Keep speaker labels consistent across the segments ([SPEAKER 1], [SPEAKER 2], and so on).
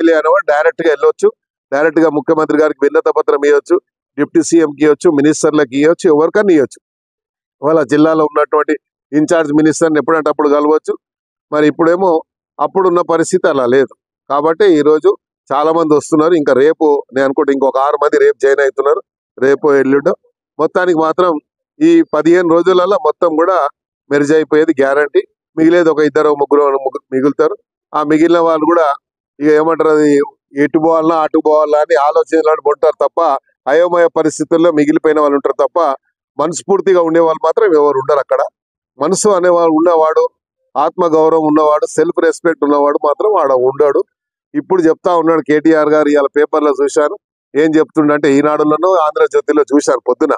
[SPEAKER 1] అనేవాడు డైరెక్ట్ గా వెళ్ళొచ్చు, డైరెక్ట్ గా ముఖ్యమంత్రి గారికి విన్నత పత్రం ఇవ్వచ్చు, డిప్యూటీ సీఎం కి ఇవ్వచ్చు, మినిస్టర్లకు ఇవ్వచ్చు, ఎవరికన్నా ఇవ్వచ్చు. వాళ్ళ జిల్లాలో ఉన్నటువంటి ఇన్ఛార్జ్ మినిస్టర్ని ఎప్పుడంటే అప్పుడు కలవచ్చు. మరి ఇప్పుడేమో అప్పుడున్న పరిస్థితి అలా లేదు. కాబట్టి ఈ రోజు చాలా మంది వస్తున్నారు. ఇంకా రేపు నేను అనుకుంటే ఇంకొక 6 మంది రేపు జాయిన్ అవుతున్నారు, రేపు ఎల్లుండో. మొత్తానికి మాత్రం ఈ 15 రోజులలో మొత్తం కూడా మెర్జ్ అయిపోయేది గ్యారంటీ. మిగిలేదు ఒక 2-3 మిగులుతారు. ఆ మిగిలిన వాళ్ళు కూడా ఇక ఏమంటారు, అది ఎటు పోవాలన్నా అటు పోవాలా అని ఆలోచనలు ఉంటారు తప్ప, అయోమయ పరిస్థితుల్లో మిగిలిపోయిన వాళ్ళు ఉంటారు తప్ప, మనస్ఫూర్తిగా ఉండే వాళ్ళు మాత్రం ఎవరు ఉండరు అక్కడ. మనసు అనేవాడు ఉన్నవాడు, ఆత్మగౌరవం ఉన్నవాడు, సెల్ఫ్ రెస్పెక్ట్ ఉన్నవాడు మాత్రం వాడు ఉండడు. ఇప్పుడు చెప్తా ఉన్నాడు కేటీఆర్ గారు, ఇవాళ పేపర్లో చూశాను. ఏం చెప్తుండంటే ఈనాడులోనూ ఆంధ్రజ్యోతిలో చూశాను పొద్దున.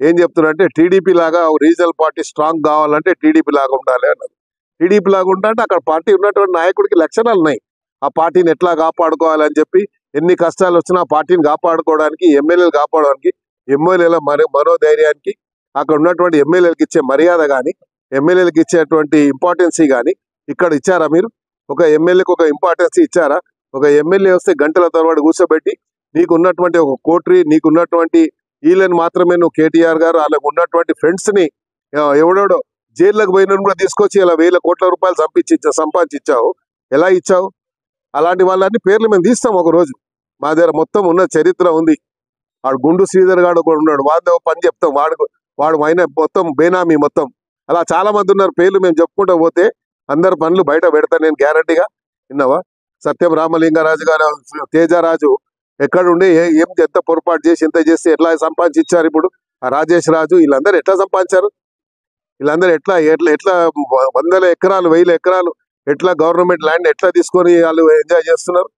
[SPEAKER 1] ఏం చెప్తుండంటే టీడీపీ లాగా రీజనల్ పార్టీ స్ట్రాంగ్ కావాలంటే టీడీపీ లాగా ఉండాలి అన్నారు. టీడీపీ లాగా ఉండాలంటే అక్కడ పార్టీ ఉన్నటువంటి నాయకుడికి లక్షణాలు ఉన్నాయి. ఆ పార్టీని ఎట్లా కాపాడుకోవాలని చెప్పి, ఎన్ని కష్టాలు వచ్చినా ఆ పార్టీని కాపాడుకోవడానికి, ఎమ్మెల్యేలు కాపాడడానికి, ఎమ్మెల్యేల మనోధైర్యానికి, అక్కడ ఉన్నటువంటి ఎమ్మెల్యేలకు ఇచ్చే మర్యాద కానీ, ఎమ్మెల్యేలకు ఇచ్చేటువంటి ఇంపార్టెన్సీ కానీ ఇక్కడ ఇచ్చారా మీరు? ఒక ఎమ్మెల్యేకి ఒక ఇంపార్టెన్సీ ఇచ్చారా? ఒక ఎమ్మెల్యే వస్తే గంటల తరబడి కూర్చోబెట్టి నీకు ఉన్నటువంటి ఒక కోట్రీ, నీకున్నటువంటి వీళ్ళని మాత్రమే నువ్వు కేటీఆర్ గారు వాళ్ళకు ఉన్నటువంటి ఫ్రెండ్స్ ని ఎవడోడో జైల్లోకి పోయిన కూడా తీసుకొచ్చి ఇలా 1000 కోట్ల రూపాయలు సంపాదించావు. ఎలా ఇచ్చావు? అలాంటి వాళ్ళని పేర్లు మేము తీస్తాం ఒక రోజు. మా దగ్గర మొత్తం ఉన్న చరిత్ర ఉంది. వాడు గుండు శ్రీధర్ గాడు కూడా ఉన్నాడు, వాడు పని చెప్తాం. వాడు అయిన మొత్తం బేనామీ మొత్తం. అలా చాలా మంది ఉన్నారు, పేర్లు మేము చెప్పుకుంటూ పోతే అందరు పనులు బయట పెడతాను నేను గ్యారంటీగా. విన్నావా? సత్యం రామలింగరాజు గారు, తేజరాజు ఎక్కడుండి ఏం ఎంత పొరపాటు చేసి ఎంత చేస్తే ఎట్లా సంపాదించారు ఇప్పుడు? ఆ రాజేష్ రాజు వీళ్ళందరూ ఎట్లా సంపాదించారు? వీళ్ళందరూ ఎట్లా ఎట్లా ఎట్లా 100 ఎకరాలు 1000 ఎకరాలు ఎట్లా గవర్నమెంట్ ల్యాండ్ ఎట్లా తీసుకొని వాళ్ళు ఎంజాయ్ చేస్తున్నారు?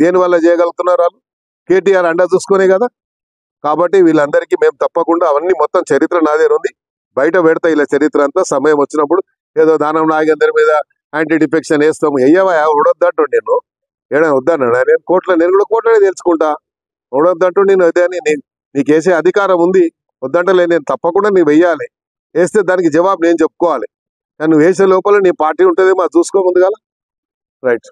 [SPEAKER 1] దేని వల్ల చేయగలుగుతున్నారు వాళ్ళు? కేటీఆర్ అండా చూసుకునే కదా. కాబట్టి వీళ్ళందరికీ మేము తప్పకుండా అవన్నీ మొత్తం చరిత్ర నా దగ్గర ఉంది, బయట పెడతా. ఇలా చరిత్ర అంతా సమయం వచ్చినప్పుడు. ఏదో దానం నాగేందర్ మీద యాంటీ డిఫెక్షన్ వేస్తాము, అయ్యవా ఉడొద్దంటు నేను ఏడా వద్దన్నాడు. నేను కూడా కోట్లనే తెలుసుకుంటా. ఉడొద్దంటూ నేను అదే అని నీకు వేసే అధికారం ఉంది, వద్దంటలే. నేను తప్పకుండా నువ్వు వెయ్యాలి, వేస్తే దానికి జవాబు నేను చెప్పుకోవాలి. కానీ నువ్వు వేసే లోపల నీ పార్టీ ఉంటుంది, మా చూసుకో ముందుగా. రైట్.